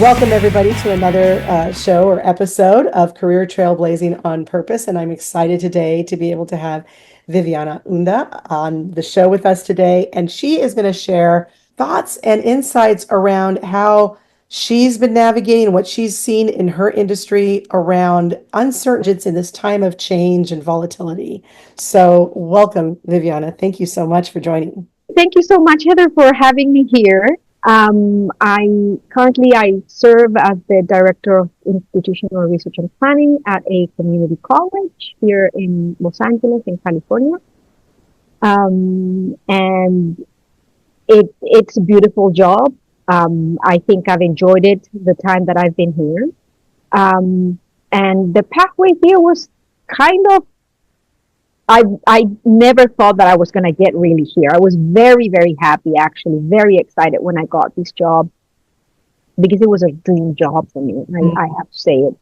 Welcome, everybody, to another show or episode of Career Trailblazing on Purpose. And I'm excited today to be able to have Viviana Unda on the show with us today. And she is going to share thoughts and insights around how she's been navigating what she's seen in her industry around uncertainties in this time of change and volatility. So, welcome, Viviana. Thank you so much for joining. Thank you so much, Heather, for having me here. I serve as the director of institutional research and planning at a community college here in Los Angeles, in California. And it's a beautiful job. I think I've enjoyed it the time that I've been here. And the pathway here was kind of I never thought that I was going to get really here. I was very, very happy, actually, very excited when I got this job because it was a dream job for me. I have to say it.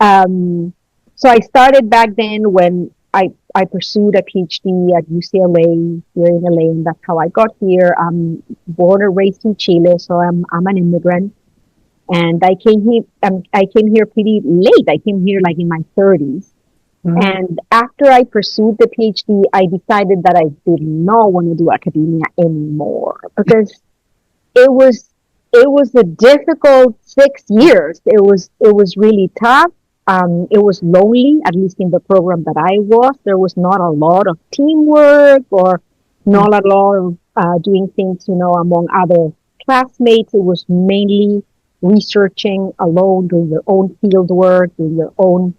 So I started back then when I pursued a PhD at UCLA here in LA, and that's how I got here. I'm born and raised in Chile, so I'm an immigrant. And I came here pretty late. I came here like in my 30s. And after I pursued the PhD, I decided that I did not want to do academia anymore because it was a difficult 6 years. It was really tough. It was lonely, at least in the program that I was. There was not a lot of teamwork or not a lot of doing things, among other classmates. It was mainly researching alone, doing your own field work, doing your own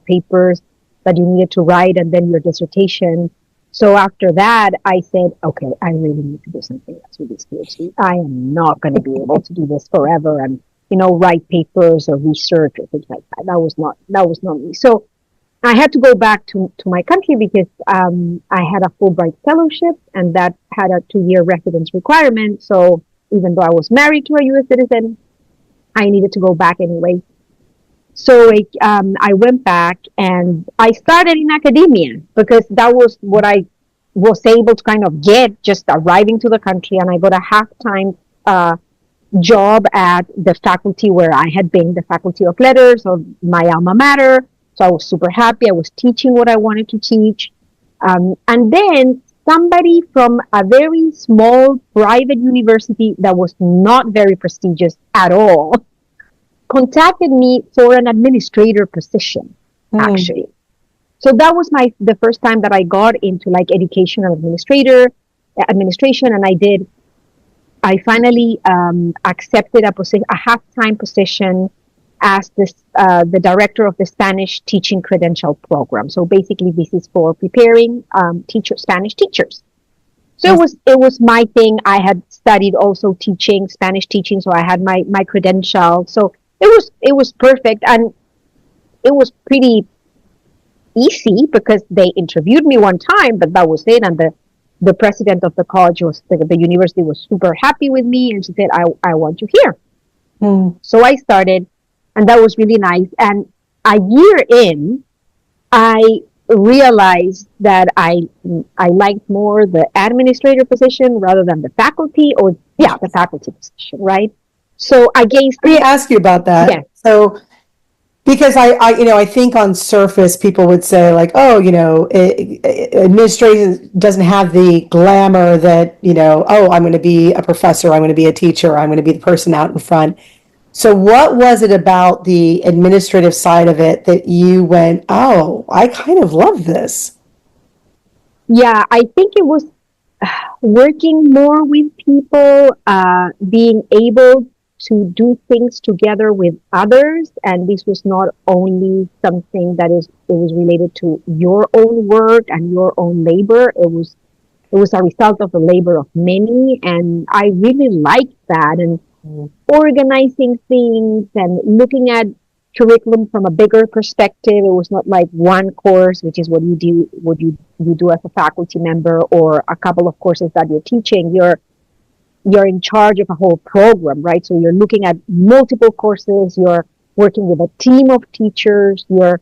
papers that you needed to write and then your dissertation. So after that, I said, okay, I really need to do something else with this PhD. I am not going to be able to do this forever and, write papers or research or things like that. That was not me. So I had to go back to my country because I had a Fulbright fellowship and that had a 2-year residence requirement. So even though I was married to a U.S. citizen, I needed to go back anyway. So I went back and I started in academia because that was what I was able to kind of get just arriving to the country. And I got a half-time job at the faculty where I had been, the Faculty of Letters of my alma mater. So I was super happy. I was teaching what I wanted to teach. And then somebody from a very small private university that was not very prestigious at all contacted me for an administrator position, actually. So that was the first time that I got into like educational administration, and I finally accepted a half-time position as the director of the Spanish teaching credential program. So basically, this is for preparing Spanish teachers. So it was my thing. I had studied also Spanish teaching, so I had my credential. So it was perfect, and it was pretty easy because they interviewed me one time, but that was it. And the president of the college the university was super happy with me, and she said, I want you here. So I started, and that was really nice. And a year in, I realized that I liked more the administrator position rather than the faculty the faculty position, right? So let me ask you about that. Yeah. So, because I think on surface people would say like, oh, administration doesn't have the glamour that, oh, I'm going to be a professor, I'm going to be a teacher, I'm going to be the person out in front. So what was it about the administrative side of it that you went, oh, I kind of love this? Yeah, I think it was working more with people, being able to do things together with others. And this was not only something it was related to your own work and your own labor. It was a result of the labor of many. And I really liked that, and organizing things and looking at curriculum from a bigger perspective. It was not like one course, which is what you do as a faculty member, or a couple of courses that you're teaching. You're in charge of a whole program, right? So you're looking at multiple courses, you're working with a team of teachers, you're,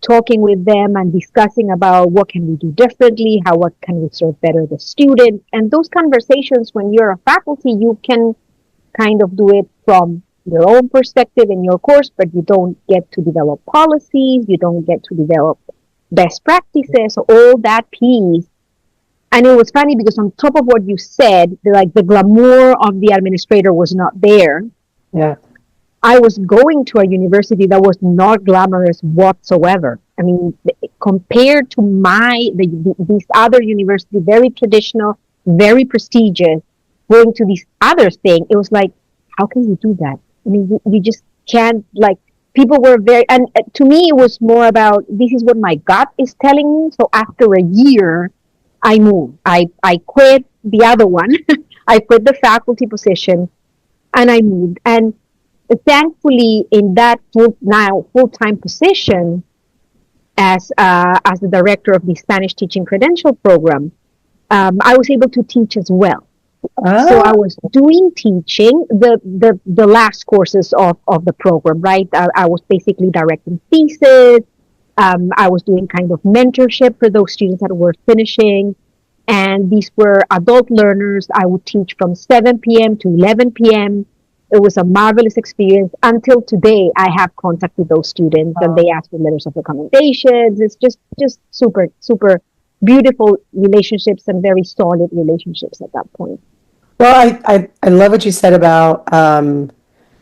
talking with them and discussing about what can we do differently, what can we serve better the student. And those conversations, when you're a faculty, you can kind of do it from your own perspective in your course, but you don't get to develop policies, you don't get to develop best practices, all that piece. And it was funny because on top of what you said, the glamour of the administrator was not there. Yeah. I was going to a university that was not glamorous whatsoever. I mean, compared to these other universities, very traditional, very prestigious, going to this other thing, it was like, how can you do that? I mean, you just can't, like, people were very, and to me, it was more about, this is what my gut is telling me. So after a year, I moved. I quit the other one. I quit the faculty position and I moved. And thankfully, in that full-time position as the director of the Spanish teaching credential program, I was able to teach as well. So I Oh, was doing teaching the last courses of the program, right? I was basically directing thesis. I was doing kind of mentorship for those students that were finishing. And these were adult learners. I would teach from 7 p.m. to 11 p.m. It was a marvelous experience. Until today, I have contact with those students and they ask for letters of recommendations. It's just super, super beautiful relationships and very solid relationships at that point. well, I love what you said about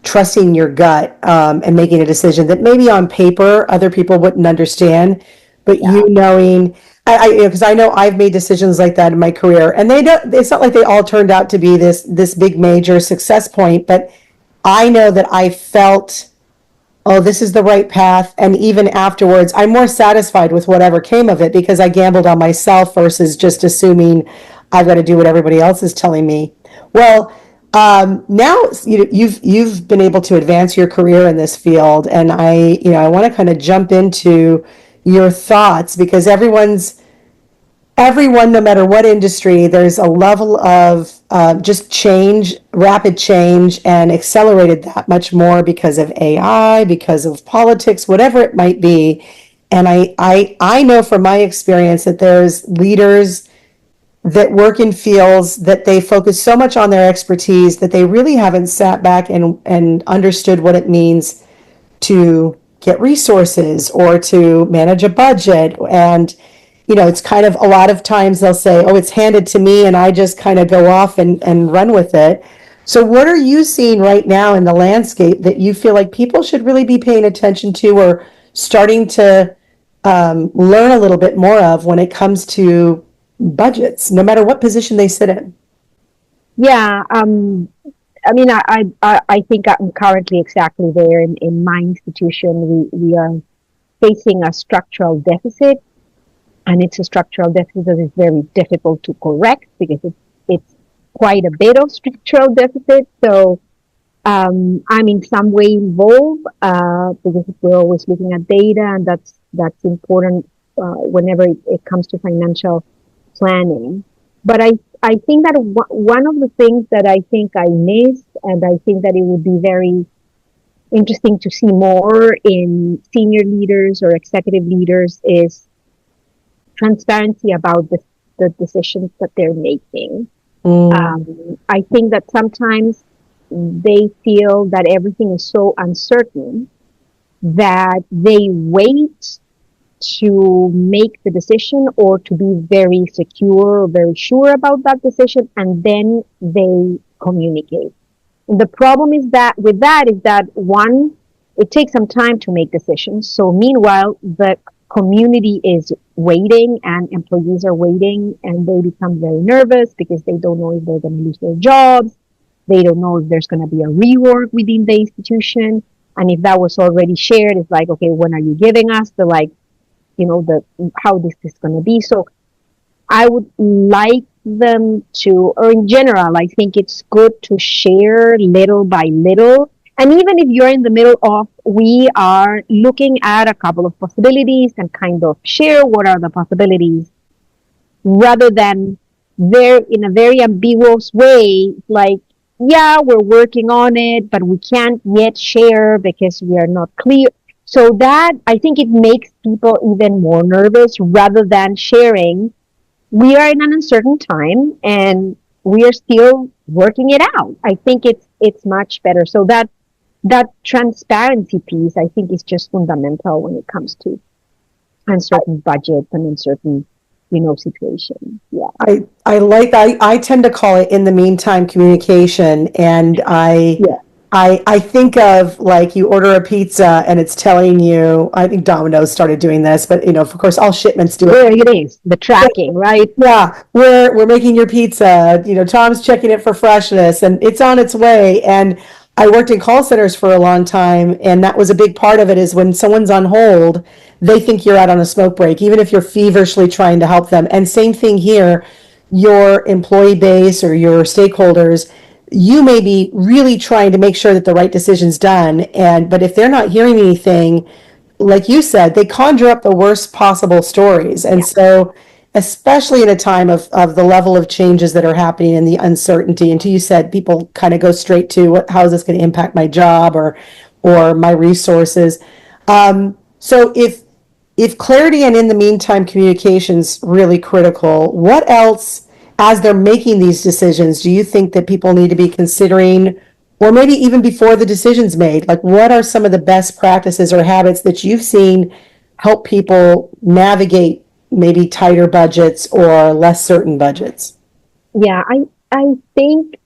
trusting your gut and making a decision that maybe on paper other people wouldn't understand, but Yeah. you knowing, because I know I've made decisions like that in my career, and they don't. It's not like they all turned out to be this big major success point, but I know that I felt, oh, this is the right path. And even afterwards, I'm more satisfied with whatever came of it because I gambled on myself versus just assuming I've got to do what everybody else is telling me. Well, now you've been able to advance your career in this field, and I want to kind of jump into your thoughts because everyone, no matter what industry, there's a level of just change, rapid change, and accelerated that much more because of AI, because of politics, whatever it might be. And I know from my experience that there's leaders that work in fields that they focus so much on their expertise that they really haven't sat back and understood what it means to get resources or to manage a budget. And, it's kind of a lot of times they'll say, oh, it's handed to me, and I just kind of go off and run with it. So, what are you seeing right now in the landscape that you feel like people should really be paying attention to or starting to learn a little bit more of when it comes to budgets, no matter what position they sit in? Yeah. I mean, I think I'm currently exactly there in my institution. We are facing a structural deficit, and it's a structural deficit that is very difficult to correct because it's quite a bit of structural deficit. So I'm in some way involved because we're always looking at data, and that's important whenever it comes to financial planning. But I think that one of the things that I think I missed, and I think that it would be very interesting to see more in senior leaders or executive leaders, is transparency about the decisions that they're making. Mm, I think that sometimes they feel that everything is so uncertain that they wait to make the decision or to be very secure or very sure about that decision, and then they communicate. And the problem is that with that is that one, it takes some time to make decisions. So meanwhile, the community is waiting and employees are waiting, and they become very nervous because they don't know if they're going to lose their jobs. They don't know if there's going to be a rework within the institution. And if that was already shared, it's like, okay, when are you giving us the, like, the how this is going to be? So I would like them to, or in general, I think it's good to share little by little. And even if you're in the middle of, we are looking at a couple of possibilities, and kind of share what are the possibilities, rather than there in a very ambiguous way, like, yeah, we're working on it, but we can't yet share because we are not clear. So that, I think, it makes people even more nervous rather than sharing. We are in an uncertain time and we are still working it out. I think it's much better. So that transparency piece, I think, is just fundamental when it comes to uncertain budget and uncertain, situation. Yeah. I tend to call it in the meantime communication, and Yeah. I think of like you order a pizza and it's telling you, I think Domino's started doing this, but of course all shipments do it. Where it is, the tracking, right? Yeah, we're making your pizza. Tom's checking it for freshness, and it's on its way. And I worked in call centers for a long time, and that was a big part of it. Is when someone's on hold, they think you're out on a smoke break, even if you're feverishly trying to help them. And same thing here, your employee base or your stakeholders, you may be really trying to make sure that the right decision's done, and but if they're not hearing anything, like you said, they conjure up the worst possible stories. And Yeah. so, especially in a time of the level of changes that are happening and the uncertainty, until you said people kind of go straight to how is this going to impact my job or my resources. So if clarity and in the meantime communication's really critical, what else, as they're making these decisions, do you think that people need to be considering, or maybe even before the decision's made? Like, what are some of the best practices or habits that you've seen help people navigate maybe tighter budgets or less certain budgets? Yeah, I think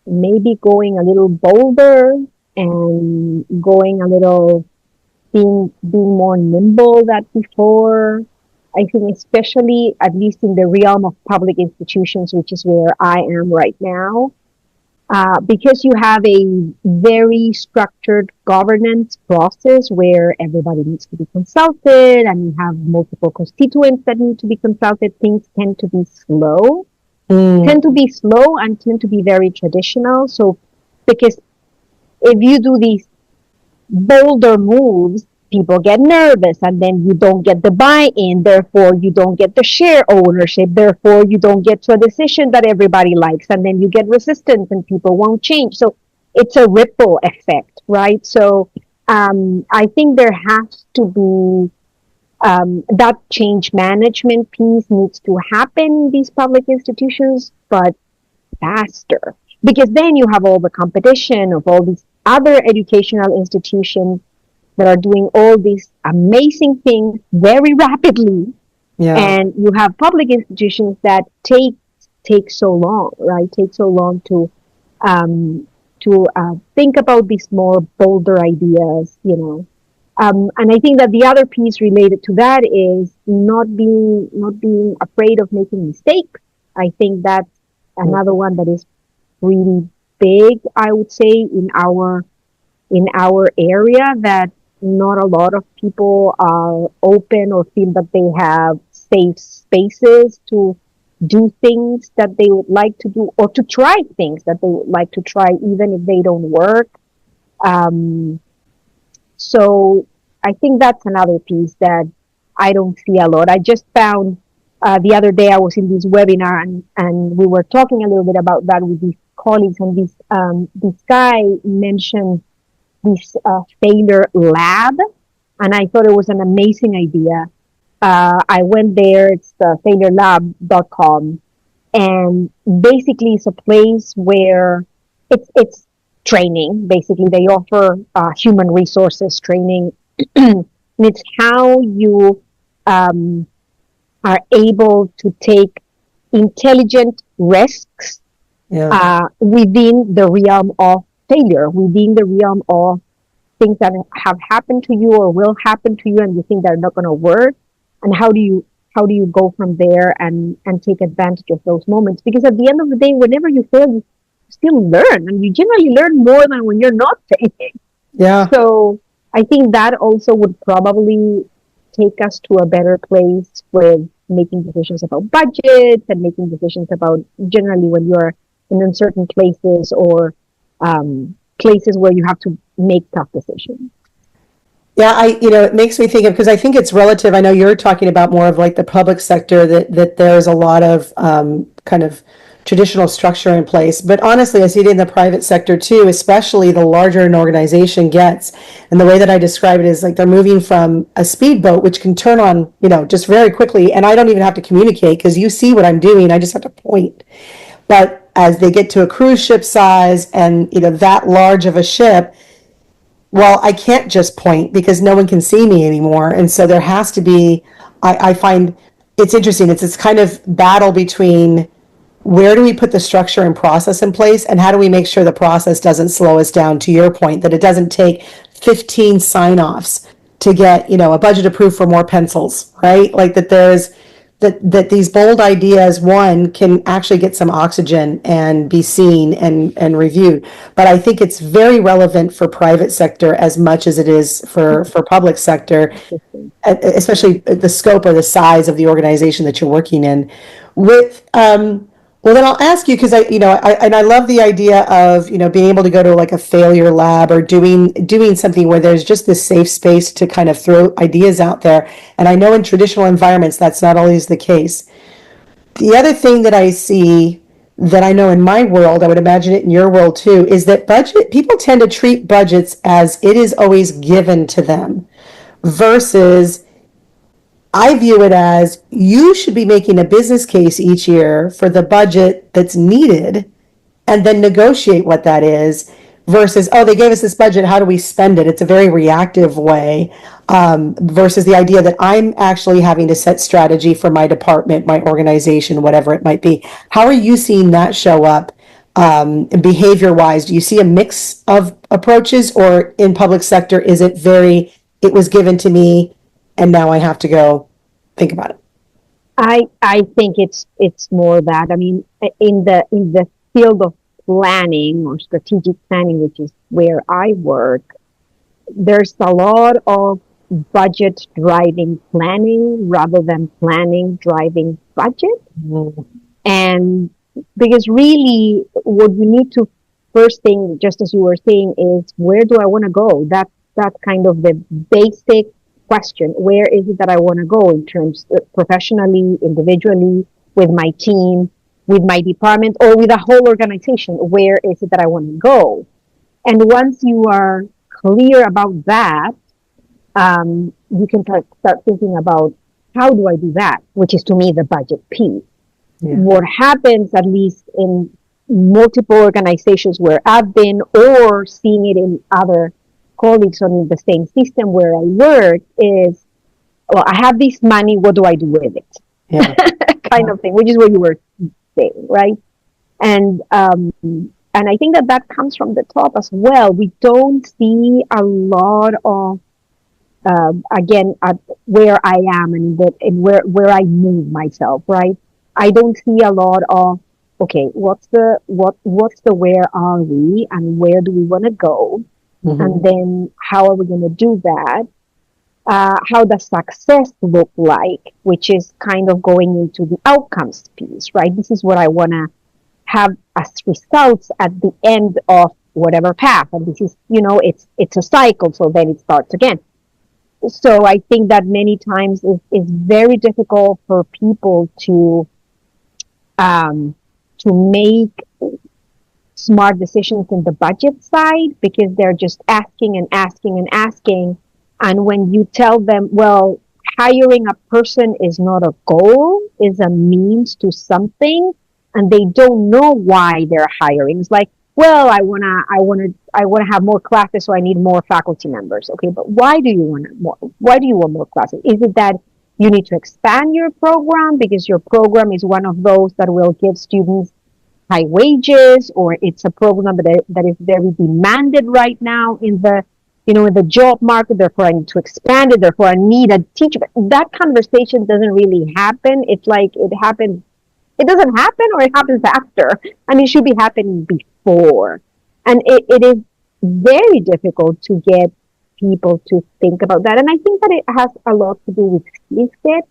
maybe going a little bolder and going a little being more nimble than before. I think especially at least in the realm of public institutions, which is where I am right now, because you have a very structured governance process where everybody needs to be consulted and you have multiple constituents that need to be consulted, things Mm, tend to be slow and tend to be very traditional. So, because if you do these bolder moves, people get nervous and then you don't get the buy-in. Therefore, you don't get the share ownership. Therefore, you don't get to a decision that everybody likes. And then you get resistance and people won't change. So it's a ripple effect, right? So I think there has to be that change management piece needs to happen in these public institutions, but faster. Because then you have all the competition of all these other educational institutions that are doing all these amazing things very rapidly, yeah. and you have public institutions that take so long, right? Take so long to think about these more bolder ideas. And I think that the other piece related to that is not being afraid of making mistakes. I think that's another one that is really big, I would say, in our area, that not a lot of people are open or feel that they have safe spaces to do things that they would like to do, or to try things that they would like to try even if they don't work. Um, so I think that's another piece that I don't see a lot. I just found the other day I was in this webinar, and we were talking a little bit about that with these colleagues, and this guy mentioned this failure lab, and I thought it was an amazing idea. I went there. It's failurelab.com, and basically it's a place where it's training. Basically, they offer human resources training, and it's how you um, are able to take intelligent risks Yeah. within the realm of failure, within the realm of things that have happened to you or will happen to you, and you think they're not going to work, and how do you go from there and take advantage of those moments? Because at the end of the day, whenever you fail, you still learn, and you generally learn more than when you're not failing. Yeah. So I think that also would probably take us to a better place with making decisions about budgets and making decisions about generally when you're in uncertain places, or places where you have to make tough decisions. Yeah, it makes me think of, because I think it's relative. I know you're talking about more of like the public sector, that there's a lot of kind of traditional structure in place. But honestly, I see it in the private sector too, especially the larger an organization gets. And the way that I describe it is like they're moving from a speedboat, which can turn on, just very quickly. And I don't even have to communicate because you see what I'm doing. I just have to point. But as they get to a cruise ship size and, that large of a ship, well, I can't just point because no one can see me anymore. And so there has to be, I find it's interesting. It's this kind of battle between where do we put the structure and process in place, and how do we make sure the process doesn't slow us down, to your point, that it doesn't take 15 sign-offs to get, a budget approved for more pencils, right? Like that there's that these bold ideas, one, can actually get some oxygen and be seen and reviewed. But I think it's very relevant for private sector as much as it is for public sector, especially the scope or the size of the organization that you're working in. With well, then I'll ask you, because I love the idea of being able to go to like a failure lab, or doing something where there's just this safe space to kind of throw ideas out there. And I know in traditional environments that's not always the case. The other thing that I see, that I know in my world, I would imagine it in your world too, is that budget people tend to treat budgets as it is always given to them, versus I view it as you should be making a business case each year for the budget that's needed, and then negotiate what that is, versus, oh, they gave us this budget, how do we spend it? It's a very reactive way, versus the idea that I'm actually having to set strategy for my department, my organization, whatever it might be. How are you seeing that show up, behavior wise? Do you see a mix of approaches, or in public sector, is it very, it was given to me and now I have to go think about it? I think it's more that, I mean, in the field of planning or strategic planning, which is where I work, there's a lot of budget driving planning rather than planning driving budget. Mm. And because really what we need to, first thing, just as you were saying, is where do I want to go? That's kind of the basic question. Where is it that I want to go in terms professionally, individually, with my team, with my department, or with a whole organization? Where is it that I want to go? And once you are clear about that, you can start thinking about how do I do that, which is to me the budget piece. Yeah. What happens, at least in multiple organizations where I've been, or seeing it in other colleagues on the same system where I work, is, well, I have this money, what do I do with it? Yeah. Kind of thing, which is what you were saying, right? And I think that comes from the top as well. We don't see a lot of, again, where I am and where I move myself, right? I don't see a lot of, okay, what's the where are we and where do we want to go? Mm-hmm. And then how are we going to do that? How does success look like? Which is kind of going into the outcomes piece, right? This is what I want to have as results at the end of whatever path. And this is, it's a cycle. So then it starts again. So I think that many times it's very difficult for people to make smart decisions in the budget side, because they're just asking and asking and asking. And when you tell them, well, hiring a person is not a goal, is a means to something, and they don't know why they're hiring. It's like, well, I wanna have more classes, so I need more faculty members. Okay, but why do you want more? Why do you want more classes? Is it that you need to expand your program because your program is one of those that will give students high wages, or it's a program that is very demanded right now in the job market, therefore I need to expand it, therefore I need a teacher? That conversation doesn't really happen. It's like it doesn't happen, or it happens after, and it should be happening before. And it is very difficult to get people to think about that. And I think that it has a lot to do with skill set.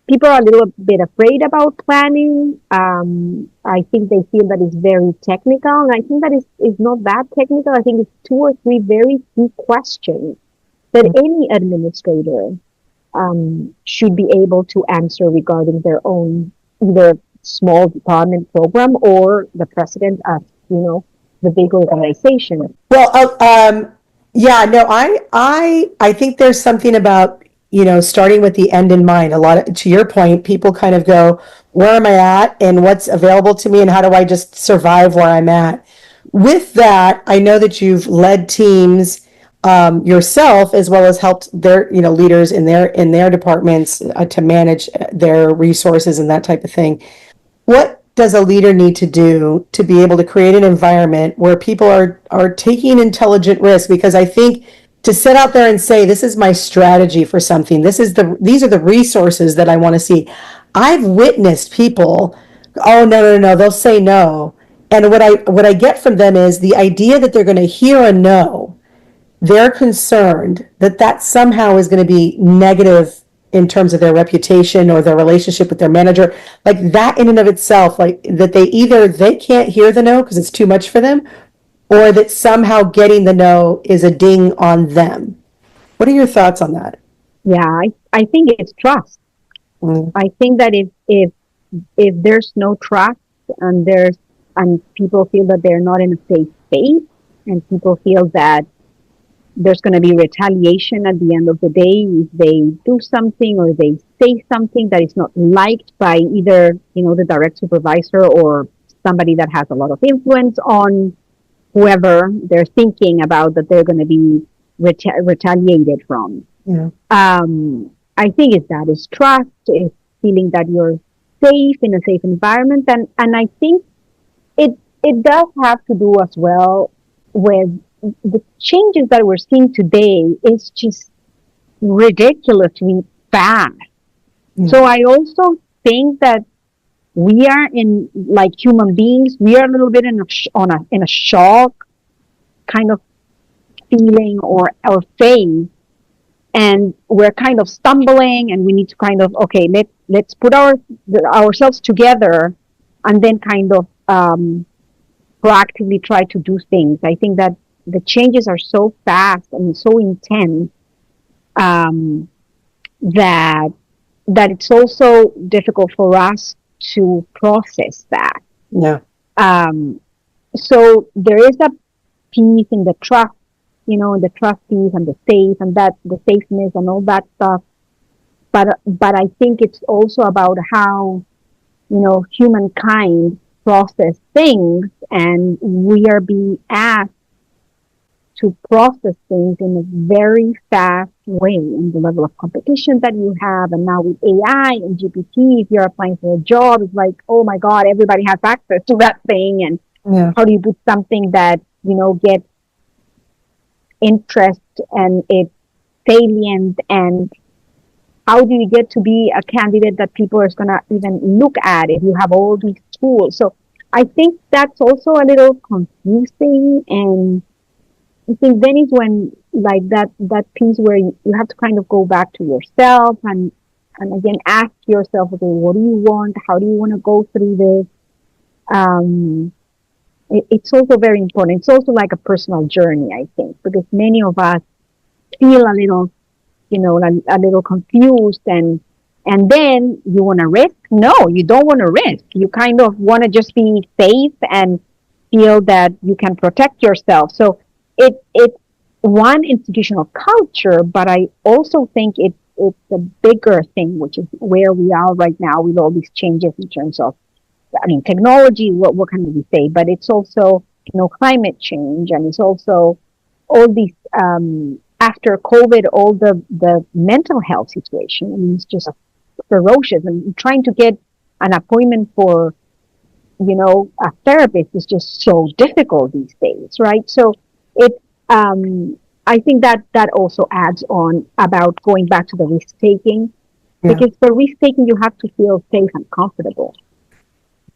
People are a little bit afraid about planning. I think they feel that it's very technical, and I think that it's not that technical. I think it's 2 or 3 very key questions that any administrator should be able to answer regarding their own either small department program or the president of the big organization. Well, yeah, no, I think there's something about starting with the end in mind. A lot of, to your point, people kind of go, where am I at and what's available to me and how do I just survive where I'm at? With that, I know that you've led teams yourself as well as helped their leaders in their departments to manage their resources and that type of thing. What does a leader need to do to be able to create an environment where people are taking intelligent risks? Because I think to sit out there and say, this is my strategy for something, these are the resources that I want to see. I've witnessed people, oh no, no, no, they'll say no. And what I get from them is the idea that they're going to hear a no. They're concerned that that somehow is going to be negative in terms of their reputation or their relationship with their manager. Like that in and of itself, like that they can't hear the no because it's too much for them, or that somehow getting the no is a ding on them. What are your thoughts on that? Yeah, I think it's trust. Mm, I think that if there's no trust and people feel that they're not in a safe space and people feel that there's going to be retaliation at the end of the day if they do something or they say something that is not liked by either the direct supervisor or somebody that has a lot of influence on whoever they're thinking about that they're going to be retaliated from. yeah, I think it's trust, it's feeling that you're safe in a safe environment, and I think it does have to do as well with the changes that we're seeing today is just ridiculously fast. yeah, So I also think that we are in like human beings, we are a little bit in a shock kind of feeling or phase, and we're kind of stumbling, and we need to kind of okay, let's put ourselves together, and then kind of proactively try to do things. I think that the changes are so fast and so intense um, that it's also difficult for us to process that. yeah, Um, so there is a piece in the trust, in the trust piece and the safe and that the safeness and all that stuff. But I think it's also about how humankind process things, and we are being asked to process things in a very fast way, and the level of competition that you have, and now with AI and GPT, if you're applying for a job, it's like, oh my God, everybody has access to that thing, and yeah, how do you do something that gets interest and it's salient, and how do you get to be a candidate that people are going to even look at if you have all these tools? So I think that's also a little confusing, and I think then is when like that piece where you have to kind of go back to yourself and again ask yourself, okay, what do you want? How do you want to go through this? Um, it's also very important. It's also like a personal journey, I think, because many of us feel a little, a little confused, and then you want to risk. No, you don't want to risk. You kind of want to just be safe and feel that you can protect yourself. So it's one institutional culture, but I also think it's a bigger thing, which is where we are right now with all these changes in terms of, I mean, technology. What can we say? But it's also climate change, and it's also all these after COVID, all the mental health situation. I mean, it's just ferocious, and trying to get an appointment for a therapist is just so difficult these days, right? So it, I think that also adds on about going back to the risk taking, yeah. because for risk taking you have to feel safe and comfortable.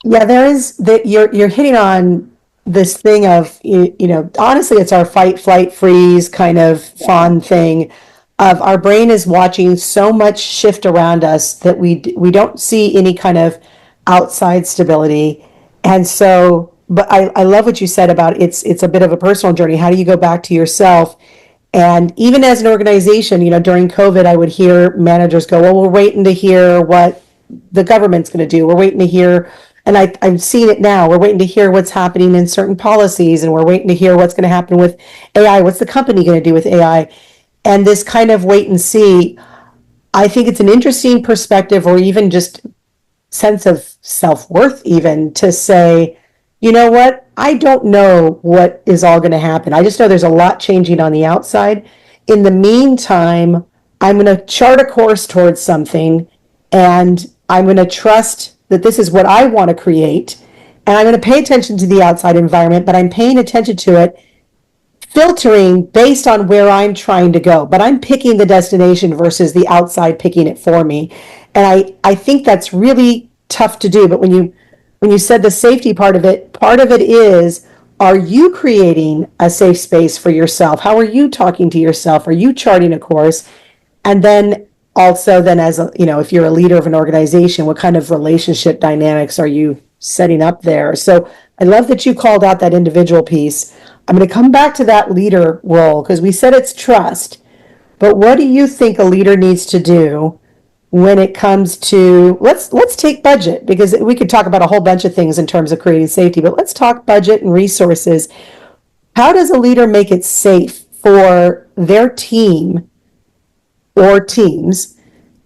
Yeah, there is that you're hitting on this thing of honestly it's our fight flight freeze kind of Yeah, fun thing of our brain is watching so much shift around us that we don't see any kind of outside stability. And so but I love what you said about it's a bit of a personal journey. How do you go back to yourself? And even as an organization, during COVID, I would hear managers go, well, we're waiting to hear what the government's going to do. We're waiting to hear, and I'm seeing it now. We're waiting to hear what's happening in certain policies, and we're waiting to hear what's going to happen with AI. What's the company going to do with AI? And this kind of wait and see. I think it's an interesting perspective, or even just sense of self-worth, even to say, you know what, I don't know what is all going to happen. I just know there's a lot changing on the outside. In the meantime, I'm going to chart a course towards something, and I'm going to trust that this is what I want to create, and I'm going to pay attention to the outside environment, but I'm paying attention to it, filtering based on where I'm trying to go, but I'm picking the destination versus the outside picking it for me. And I think that's really tough to do. But when you said the safety part of it is, are you creating a safe space for yourself? How are you talking to yourself? Are you charting a course? And then also then as a, if you're a leader of an organization, what kind of relationship dynamics are you setting up there? So I love that you called out that individual piece. I'm going to come back to that leader role because we said it's trust. But what do you think a leader needs to do when it comes to, let's take budget, because we could talk about a whole bunch of things in terms of creating safety, but let's talk budget and resources. How does a leader make it safe for their team or teams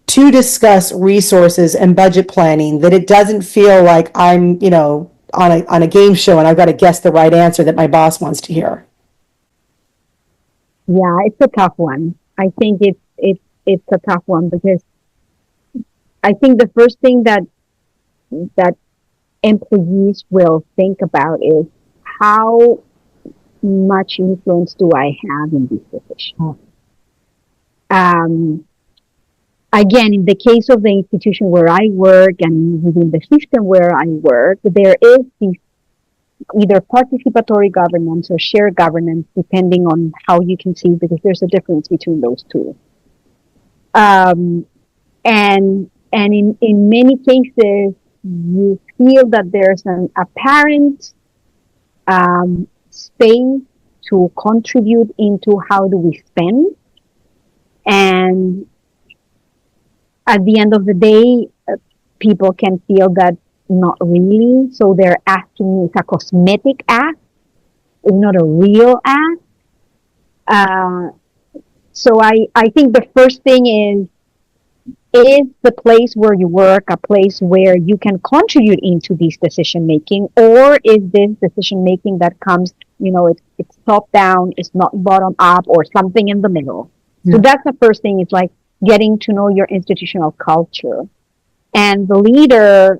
to discuss resources and budget planning, that it doesn't feel like I'm, on a game show and I've got to guess the right answer that my boss wants to hear? Yeah, it's a tough one. I think it's a tough one because I think the first thing that employees will think about is how much influence do I have in this position? Um, Again, in the case of the institution where I work and within the system where I work, there is this either participatory governance or shared governance, depending on how you conceive, because there's a difference between those two. Um, and in many cases, you feel that there's an apparent space to contribute into how do we spend, and at the end of the day, people can feel that not really. So they're asking, it's a cosmetic ask, it's not a real ask. Uh, so I think the first thing is the place where you work a place where you can contribute into this decision making, or is this decision making that comes, it's top down, it's not bottom up, or something in the middle? Yeah. So that's the first thing. It's like getting to know your institutional culture. And the leader,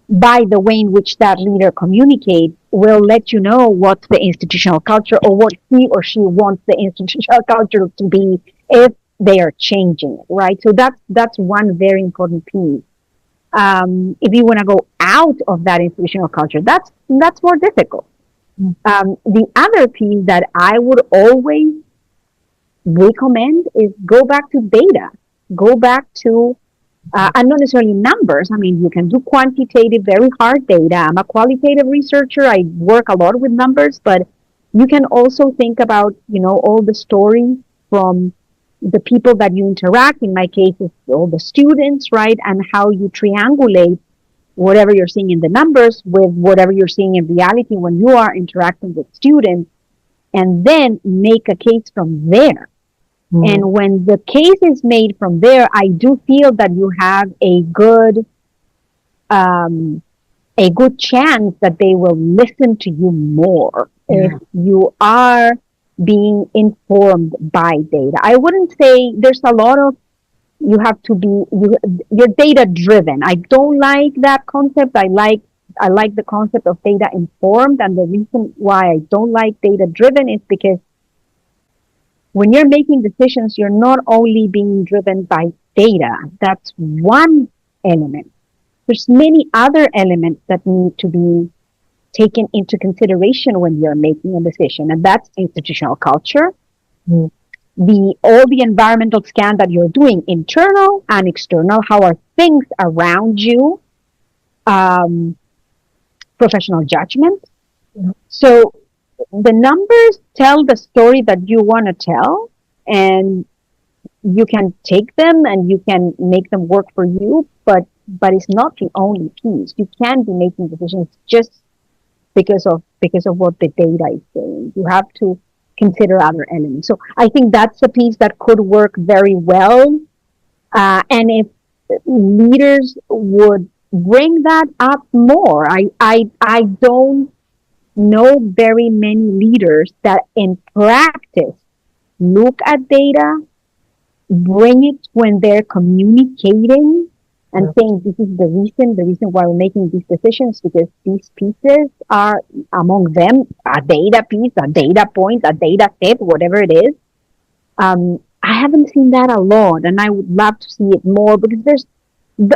by the way in which that leader communicates, will let you know what's the institutional culture or what he or she wants the institutional culture to be if they are changing it, right? So that's one very important piece. If you want to go out of that institutional culture, that's more difficult. The other piece that I would always recommend is go back to data, go back to and not necessarily numbers. I mean, you can do quantitative, very hard data. I'm a qualitative researcher. I work a lot with numbers, but you can also think about, all the stories from the people that you interact. In my case, it's all the students, right? And how you triangulate whatever you're seeing in the numbers with whatever you're seeing in reality when you are interacting with students, and then make a case from there. And when the case is made from there, I do feel that you have a good chance that they will listen to you more if you are being informed by data. I wouldn't say there's a lot of you have to be you're data driven. I don't like that concept. I like the concept of data informed, and the reason why I don't like data driven is because when you're making decisions, you're not only being driven by data. That's one element. There's many other elements that need to be taken into consideration when you're making a decision, and that's institutional culture, all the environmental scan that you're doing, internal and external. How are things around you? Professional judgment. So the numbers tell the story that you want to tell, and you can take them and you can make them work for you, but it's not the only piece. You can't be making decisions just because of what the data is saying. You have to consider other elements. So I think that's a piece that could work very well And if leaders would bring that up more, I don't know very many leaders that in practice look at data, bring it when they're communicating and saying this is the reason why we're making these decisions because these pieces are among them a data piece, a data point, a data set, whatever it is. I haven't seen that a lot, and I would love to see it more because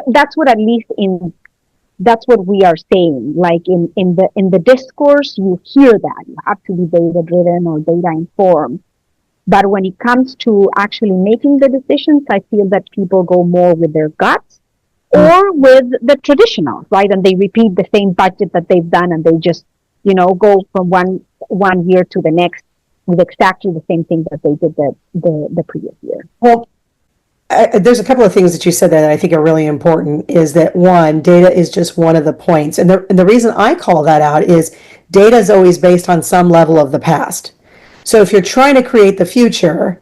that's what at least in that's what we are saying. Like in the discourse, you hear that you have to be data driven or data informed. But when it comes to actually making the decisions, I feel that people go more with their guts Mm. or with the traditional, right? And they repeat the same budget that they've done, and they just, go from one year to the next with exactly the same thing that they did the previous year. Well, there's a couple of things that you said there that I think are really important is that one, data is just one of the points. And the reason I call that out is data is always based on some level of the past. So if you're trying to create the future,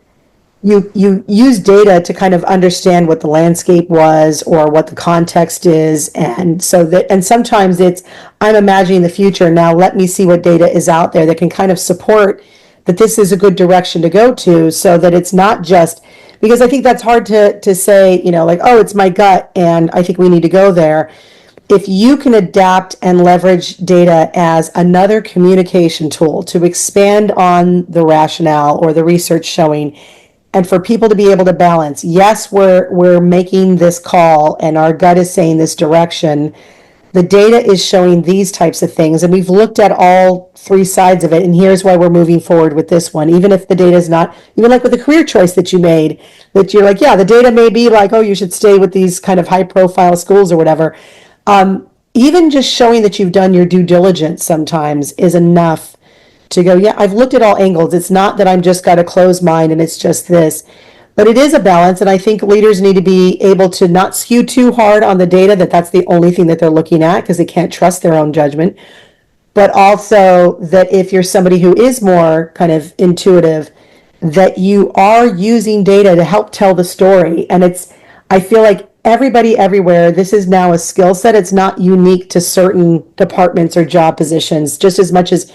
you use data to kind of understand what the landscape was or what the context is, and sometimes it's I'm imagining the future now. Let me see what data is out there that can kind of support that this is a good direction to go to, so that it's not just because I think that's hard to say, like, oh, it's my gut and I think we need to go there. If you can adapt and leverage data as another communication tool to expand on the rationale or the research showing, and for people to be able to balance, yes, we're making this call and our gut is saying this direction, the data is showing these types of things, and we've looked at all three sides of it, and here's why we're moving forward with this one, even if the data is not, even like with the career choice that you made, that you're like, yeah, the data may be like, oh, you should stay with these kind of high profile schools or whatever. Even just showing that you've done your due diligence sometimes is enough to go, yeah, I've looked at all angles. It's not that I'm just got a closed mind and it's just this, but it is a balance. And I think leaders need to be able to not skew too hard on the data, that that's the only thing that they're looking at because they can't trust their own judgment. But also that if you're somebody who is more kind of intuitive, that you are using data to help tell the story. And I feel like everybody everywhere, this is now a skill set. It's not unique to certain departments or job positions, just as much as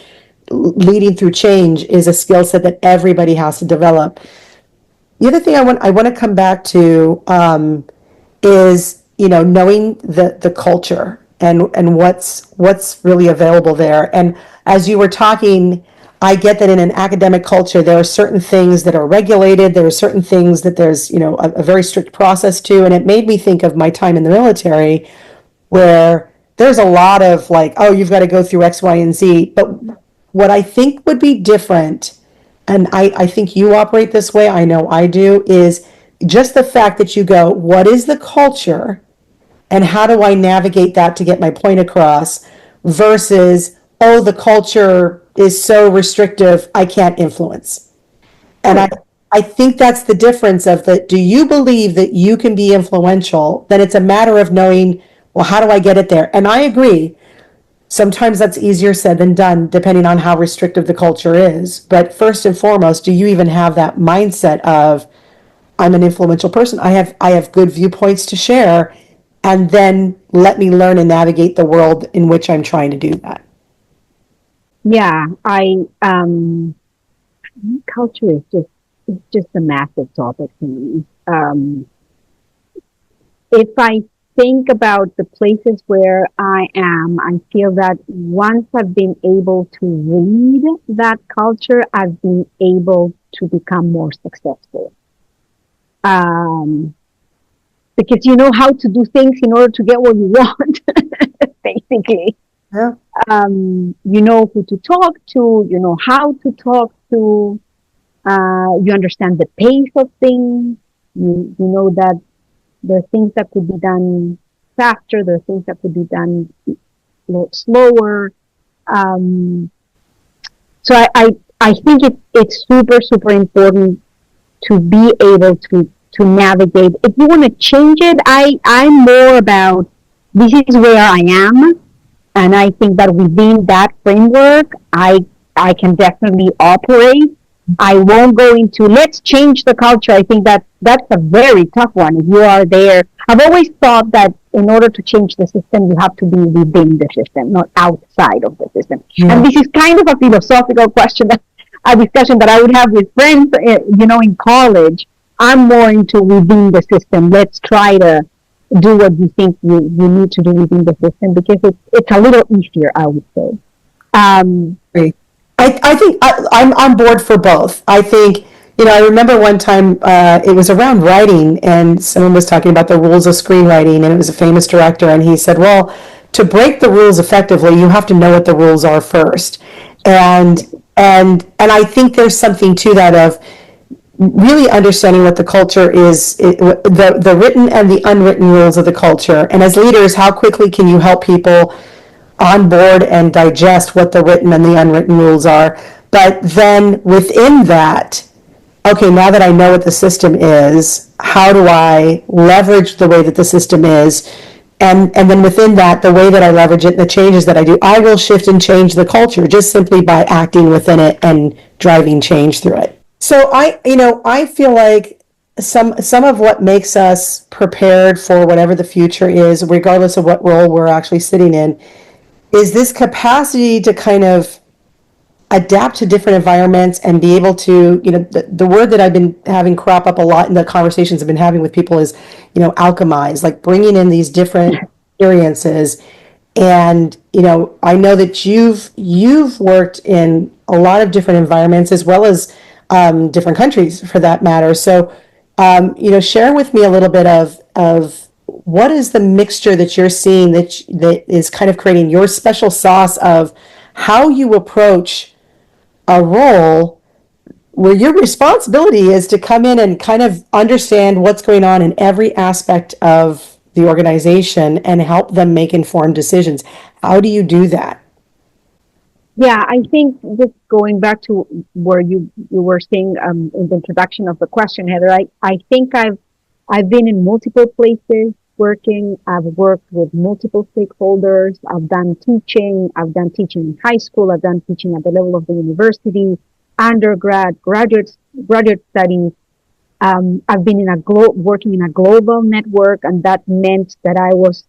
leading through change is a skill set that everybody has to develop. The other thing I want to come back to is knowing the culture and what's really available there. And as you were talking, I get that in an academic culture there are certain things that are regulated. There are certain things that there's a very strict process to. And it made me think of my time in the military, where there's a lot of like, oh, you've got to go through X, Y, and Z. But what I think would be different, and I think you operate this way, I know I do, is just the fact that you go, what is the culture and how do I navigate that to get my point across, versus, oh, the culture is so restrictive, I can't influence. And Right. I think that's the difference of the, do you believe that you can be influential? Then it's a matter of knowing, well, how do I get it there? And I agree. Sometimes that's easier said than done, depending on how restrictive the culture is. But first and foremost, do you even have that mindset of, I'm an influential person. I have good viewpoints to share, and then let me learn and navigate the world in which I'm trying to do that. Yeah, culture is just a massive topic to me. If I think about the places where I am, I feel that once I've been able to read that culture, I've been able to become more successful. Um, because you know how to do things in order to get what you want, basically. Yeah. You know who to talk to, you know how to talk to, you understand the pace of things, you know that there are things that could be done faster, there are things that could be done a little slower. Um, so I think it's super, super important to be able to navigate. If you want to change it, I'm more about this is where I am, and I think that within that framework, I can definitely operate. I won't go into let's change the culture. I think that that's a very tough one. If you are there, I've always thought that in order to change the system, you have to be within the system, not outside of the system. And Yeah. this is kind of a philosophical question, a discussion that I would have with friends, in college. I'm more into within the system. Let's try to do what you think you need to do within the system because it's a little easier, I would say. Um, Agree. I think I'm on board for both. I think, I remember one time it was around writing, and someone was talking about the rules of screenwriting, and it was a famous director, and he said, well, to break the rules effectively, you have to know what the rules are first. And and I think there's something to that of really understanding what the culture is, the written and the unwritten rules of the culture. And as leaders, how quickly can you help people on board and digest what the written and the unwritten rules are? But then within that, okay, now that I know what the system is, how do I leverage the way that the system is? And then within that, the way that I leverage it, the changes that I do, I will shift and change the culture just simply by acting within it and driving change through it. So I feel like some of what makes us prepared for whatever the future is, regardless of what role we're actually sitting in, is this capacity to kind of adapt to different environments and be able to, the word that I've been having crop up a lot in the conversations I've been having with people is, alchemize, like bringing in these different experiences. And, I know that you've worked in a lot of different environments as well as different countries for that matter. So, share with me a little bit of what is the mixture that you're seeing that is kind of creating your special sauce of how you approach a role where your responsibility is to come in and kind of understand what's going on in every aspect of the organization and help them make informed decisions. How do you do that? Yeah, I think just going back to where you were saying in the introduction of the question, Heather, I think I've been in multiple places working. I've worked with multiple stakeholders. I've done teaching in high school. I've done teaching at the level of the university, undergrad, graduate studies. I've been working in a global network, and that meant that I was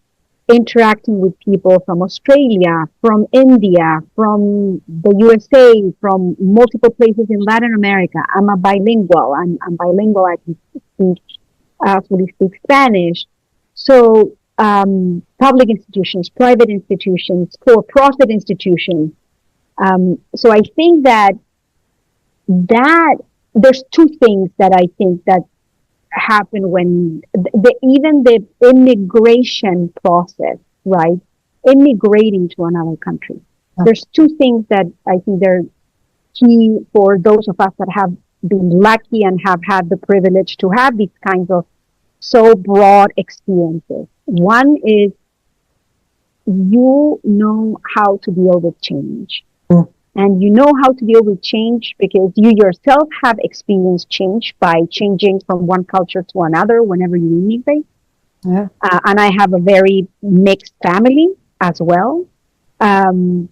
interacting with people from Australia, from India, from the USA, from multiple places in Latin America. I'm a bilingual. I'm bilingual. I can fully speak Spanish. So public institutions, private institutions, for-profit institutions. So I think that there's two things that I think that happen when even the immigration process, right? Immigrating to another country. There's two things that I think they're key for those of us that have been lucky and have had the privilege to have these kinds of so broad experiences. One is you know how to deal with change. And you know how to deal with change because you yourself have experienced change by changing from one culture to another whenever you immigrate. Yeah. And I have a very mixed family as well. And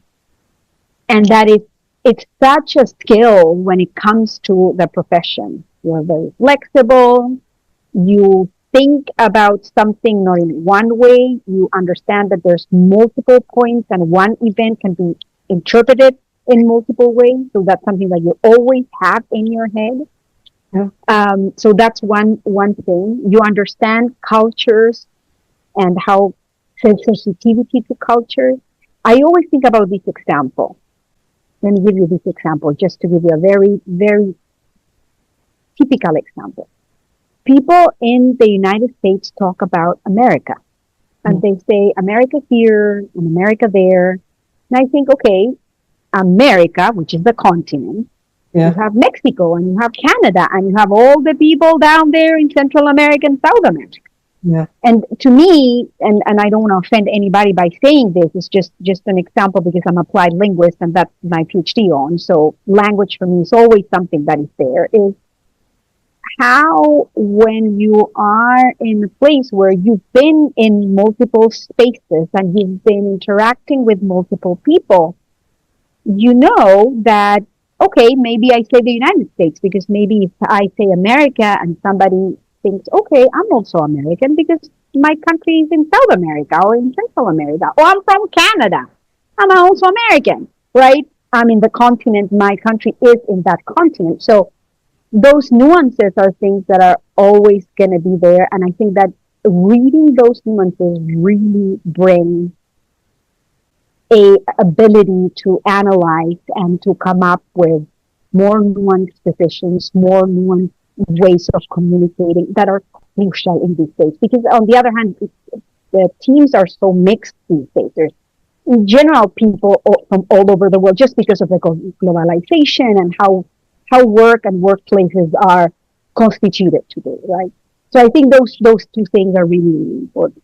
it's such a skill when it comes to the profession. You're very flexible. You think about something not in one way. You understand that there's multiple points and one event can be interpreted in multiple ways. So that's something that you always have in your head. Yeah. So that's one thing. You understand cultures and how sensitivity to culture. I always think about this example. Let me give you this example just to give you a very, very typical example. People in the United States talk about America and they say America here and America there. And I think, okay, America, which is the continent, Yeah. you have Mexico and you have Canada and you have all the people down there in Central America and South America. Yeah. And to me, and I don't want to offend anybody by saying this, it's just an example because I'm applied linguist and that's my PhD on. So language for me is always something that is there, is how when you are in a place where you've been in multiple spaces and you've been interacting with multiple people, you know that okay, maybe I say the United States because maybe if I say America and somebody thinks, okay, I'm also American because my country is in South America or in Central America, or I'm from Canada. I'm also American, right? I'm in the continent. My country is in that continent. So those nuances are things that are always going to be there. And I think that reading those nuances really bring a ability to analyze and to come up with more nuanced decisions, more nuanced ways of communicating that are crucial in these days. Because on the other hand, the teams are so mixed these days. There's in general people from all over the world just because of the globalization and how work and workplaces are constituted today, right? So I think those two things are really, really important.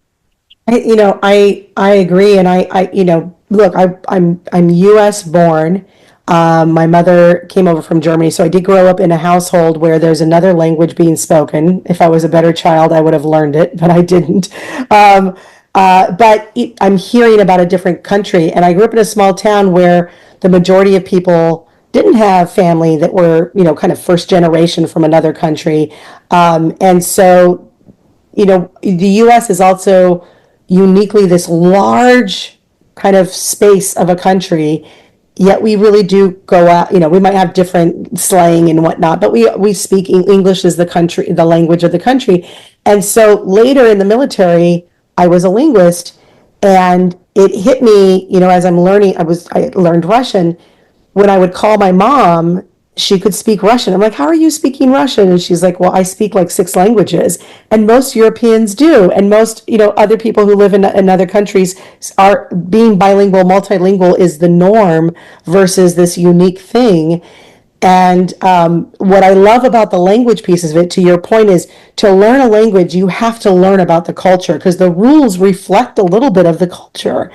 I agree, and look, I'm U.S. born. My mother came over from Germany, so I did grow up in a household where there's another language being spoken. If I was a better child, I would have learned it, but I didn't. I'm hearing about a different country, and I grew up in a small town where the majority of people didn't have family that were, kind of first generation from another country, and so the US is also uniquely this large kind of space of a country, yet we really do go out, we might have different slang and whatnot, but we speak English as the language of the country. And so later in the military, I was a linguist, and it hit me, as I'm learning, I learned Russian. When I would call my mom, she could speak Russian. I'm like, how are you speaking Russian? And she's like, well, I speak like six languages. And most Europeans do. And most, other people who live in other countries are being bilingual, multilingual is the norm versus this unique thing. And what I love about the language pieces of it, to your point, is to learn a language, you have to learn about the culture because the rules reflect a little bit of the culture.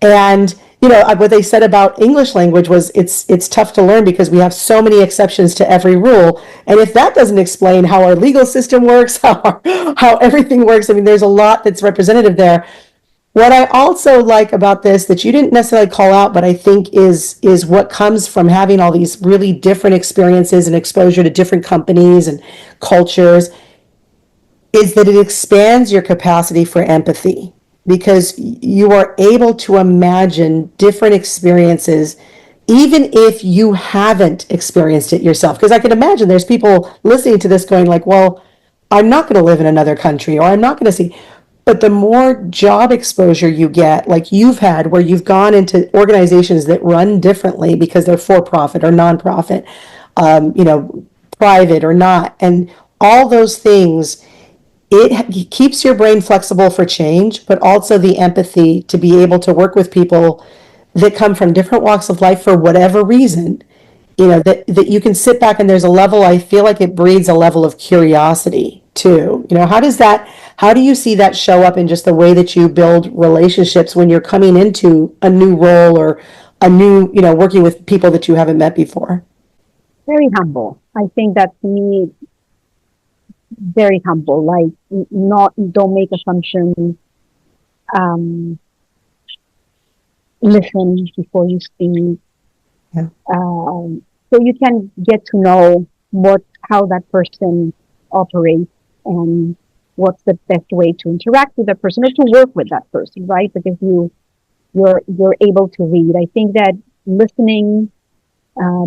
And what they said about English language was it's tough to learn because we have so many exceptions to every rule. And if that doesn't explain how our legal system works, how everything works, I mean, there's a lot that's representative there. What I also like about this that you didn't necessarily call out, but I think is what comes from having all these really different experiences and exposure to different companies and cultures is that it expands your capacity for empathy because you are able to imagine different experiences even if you haven't experienced it yourself. Because I can imagine there's people listening to this going like, well, I'm not going to live in another country or I'm not going to see. But the more job exposure you get, like you've had, where you've gone into organizations that run differently because they're for profit or nonprofit, um, you know, private or not, and all those things, it keeps your brain flexible for change, but also the empathy to be able to work with people that come from different walks of life for whatever reason. That you can sit back and there's a level, I feel like it breeds a level of curiosity too. How do you see that show up in just the way that you build relationships when you're coming into a new role or a new, working with people that you haven't met before? Very humble. I think that to me, very humble. Like not don't make assumptions. Um, Listen before you speak. Yeah. So you can get to know how that person operates and what's the best way to interact with that person or to work with that person, right? Because you're able to read. I think that listening,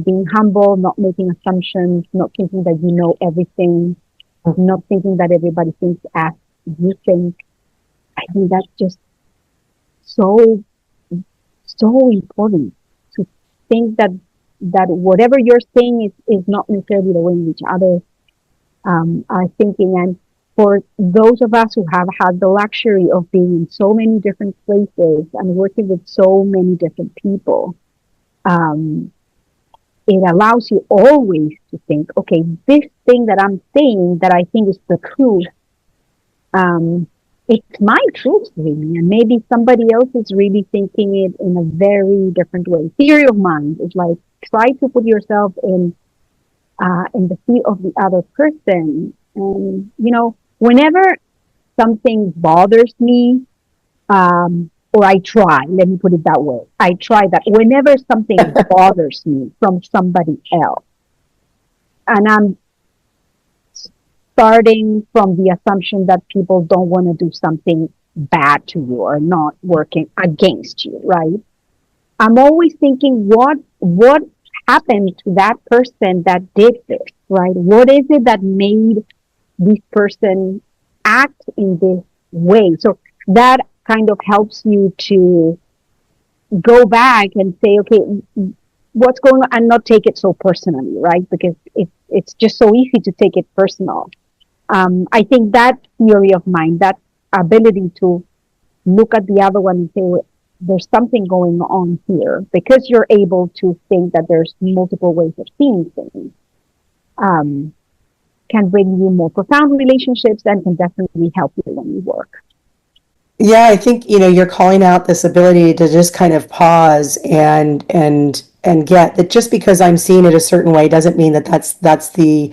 being humble, not making assumptions, not thinking that you know everything, not thinking that everybody thinks as you think. I think that's just so so important to think that whatever you're saying is not necessarily the way in which others are thinking. And for those of us who have had the luxury of being in so many different places and working with so many different people, um, it allows you always to think, okay, this thing that I'm saying that I think is the truth, um, it's my truth really, and maybe somebody else is really thinking it in a very different way. Theory of mind is like try to put yourself in the feet of the other person, and whenever something bothers me, or I try, let me put it that way. I try that whenever something bothers me from somebody else, and I'm starting from the assumption that people don't want to do something bad to you or not working against you, right? I'm always thinking, what happened to that person that did this, right? What is it that made this person act in this way? So that kind of helps you to go back and say, okay, what's going on, and not take it so personally, right? Because it's just so easy to take it personal. I think that theory of mind, that ability to look at the other one and say, "Well, there's something going on here," because you're able to think that there's multiple ways of seeing things, um, can bring you more profound relationships and can definitely help you when you work. Yeah, I think, you're calling out this ability to just kind of pause and get that just because I'm seeing it a certain way doesn't mean that that's the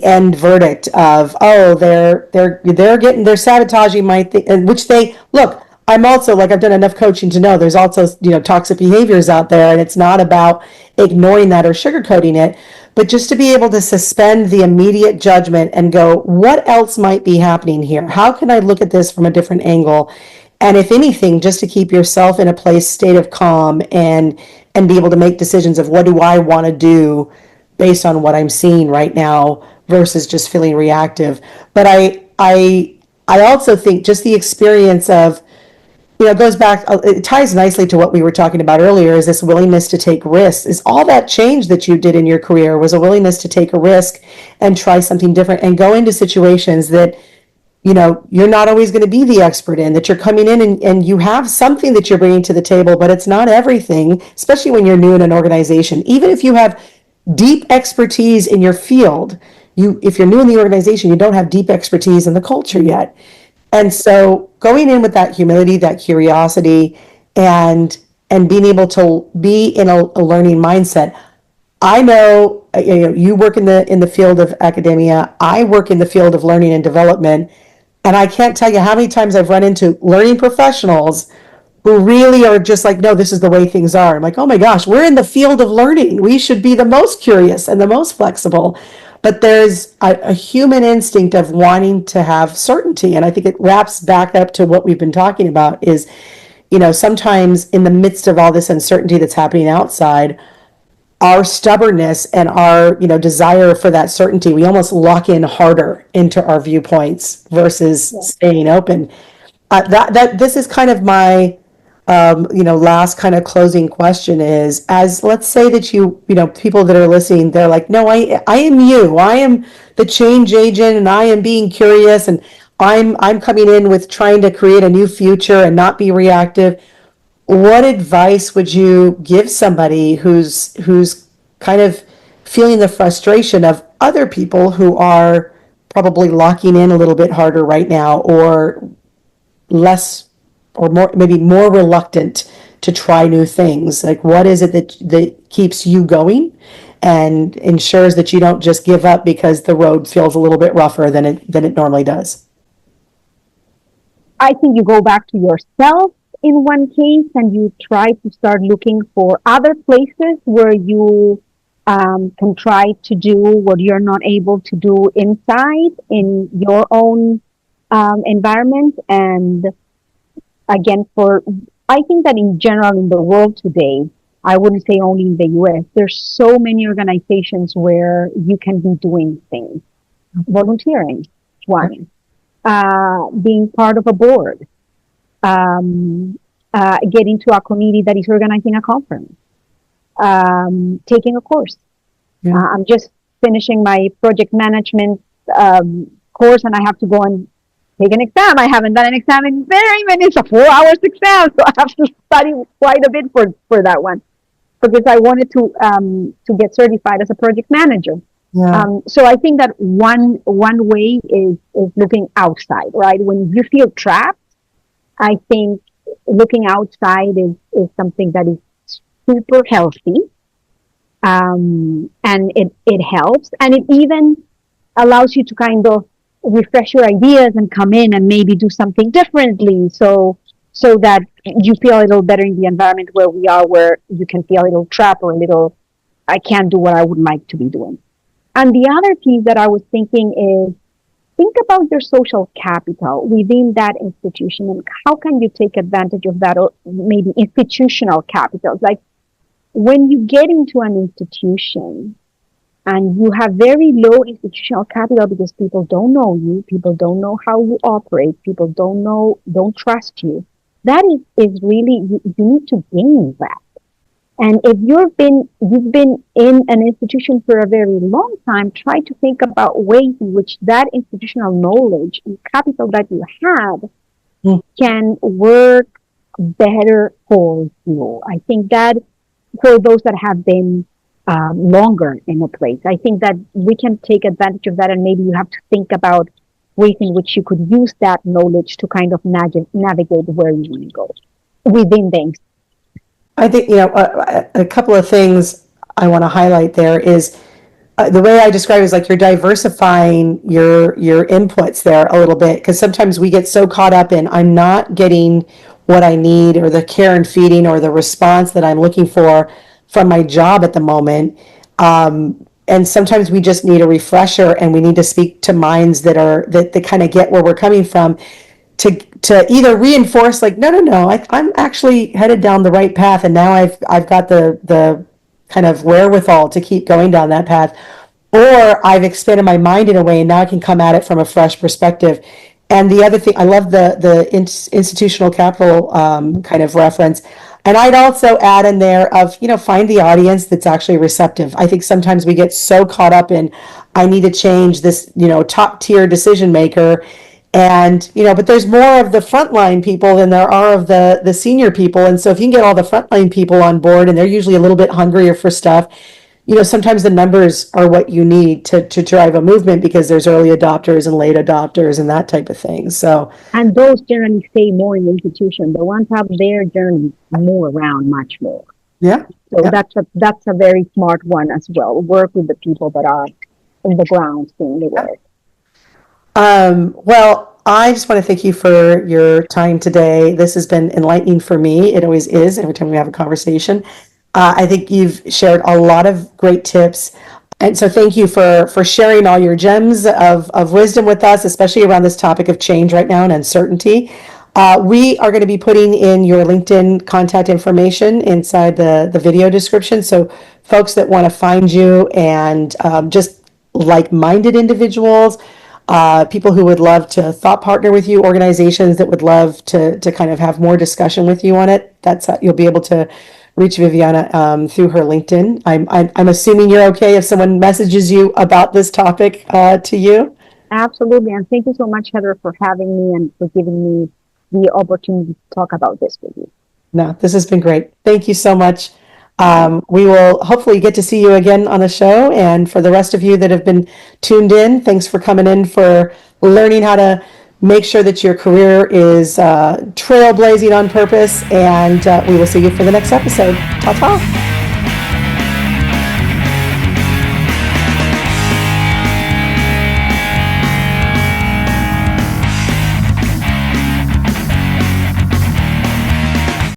end verdict of, oh, they're sabotaging my thing, and which they look. I'm also, like, I've done enough coaching to know there's also, toxic behaviors out there, and it's not about ignoring that or sugarcoating it, but just to be able to suspend the immediate judgment and go, what else might be happening here? How can I look at this from a different angle? And if anything, just to keep yourself in a state of calm and be able to make decisions of what do I want to do based on what I'm seeing right now versus just feeling reactive. But I also think just the experience of, it goes back, it ties nicely to what we were talking about earlier, is this willingness to take risks. Is all that change that you did in your career was a willingness to take a risk and try something different and go into situations that, you're not always going to be the expert in, that you're coming in and you have something that you're bringing to the table, but it's not everything, especially when you're new in an organization. Even if you have deep expertise in your field, if you're new in the organization, you don't have deep expertise in the culture yet. And so going in with that humility, that curiosity, and being able to be in a learning mindset. I know, you work in the field of academia. I work in the field of learning and development, and I can't tell you how many times I've run into learning professionals who really are just like, no, this is the way things are. I'm like, oh my gosh, we're in the field of learning. We should be the most curious and the most flexible. But there's a human instinct of wanting to have certainty. And I think it wraps back up to what we've been talking about is, sometimes in the midst of all this uncertainty that's happening outside, our stubbornness and our, desire for that certainty, we almost lock in harder into our viewpoints versus Yeah. staying open. That this is kind of my, last kind of closing question is, as let's say that people that are listening, they're like, no, I am you. I am the change agent, and I am being curious, and I'm coming in with trying to create a new future and not be reactive. What advice would you give somebody who's kind of feeling the frustration of other people who are probably locking in a little bit harder right now, or less, or more, maybe more reluctant to try new things? Like, what is it that keeps you going and ensures that you don't just give up because the road feels a little bit rougher than it normally does? I think you go back to yourself in one case and you try to start looking for other places where you can try to do what you're not able to do inside in your own environment. And again, I think that in general in the world today, I wouldn't say only in the US, there's so many organizations where you can be doing things. Volunteering, one, being part of a board, getting to a committee that is organizing a conference, taking a course. Yeah. I'm just finishing my project management course, and I have to go and take an exam. I haven't done an exam in very many. It's a 4 hours exam, so I have to study quite a bit for that one because I wanted to get certified as a project manager. Yeah. So I think that one way is looking outside, right? When you feel trapped, I think looking outside is something that is super healthy, and it helps, and it even allows you to kind of refresh your ideas and come in and maybe do something differently. So so that you feel a little better in the environment where we are, where you can feel a little trapped or a little, I can't do what I would like to be doing. And the other piece that I was thinking is, think about your social capital within that institution and how can you take advantage of that, or maybe institutional capital. Like when you get into an institution and you have very low institutional capital because people don't know you, people don't know how you operate, people don't trust you. That is really, you need to gain that. And if you've been in an institution for a very long time, try to think about ways in which that institutional knowledge and capital that you have Mm. can work better for you. I think that for those that have been longer in a place, I think that we can take advantage of that, and maybe you have to think about ways in which you could use that knowledge to kind of navigate where you want to go within the. I think, a couple of things I want to highlight there is the way I describe it is like you're diversifying your inputs there a little bit, because sometimes we get so caught up in I'm not getting what I need or the care and feeding or the response that I'm looking for from my job at the moment. And sometimes we just need a refresher, and we need to speak to minds that kind of get where we're coming from, to either reinforce like no, I'm actually headed down the right path, and now I've got the kind of wherewithal to keep going down that path, or I've expanded my mind in a way and now I can come at it from a fresh perspective. And the other thing, I love the institutional capital kind of reference. And I'd also add in there of, find the audience that's actually receptive. I think sometimes we get so caught up in, I need to change this, top tier decision maker. And, but there's more of the frontline people than there are of the senior people. And so if you can get all the frontline people on board, and they're usually a little bit hungrier for stuff, sometimes the numbers are what you need to drive a movement, because there's early adopters and late adopters and that type of thing. So, And those generally stay more in the institution. The ones out there generally move around much more. yeah. So Yeah. that's a very smart one as well. Work with the people that are in the ground doing the work. Well, I just want to thank you for your time today. This has been enlightening for me. It always is every time we have a conversation. I think you've shared a lot of great tips. And so thank you for sharing all your gems of wisdom with us, especially around this topic of change right now and uncertainty. We are going to be putting in your LinkedIn contact information inside the video description. So folks that want to find you, and just like-minded individuals, people who would love to thought partner with you, organizations that would love to kind of have more discussion with you on it, that's you'll be able to reach Viviana through her LinkedIn. I'm assuming you're okay if someone messages you about this topic to you. Absolutely. And thank you so much, Heather, for having me and for giving me the opportunity to talk about this with you. No, this has been great. Thank you so much. We will hopefully get to see you again on the show. And for the rest of you that have been tuned in, thanks for coming in, for learning how to make sure that your career is trailblazing on purpose. And we will see you for the next episode. Ta-ta.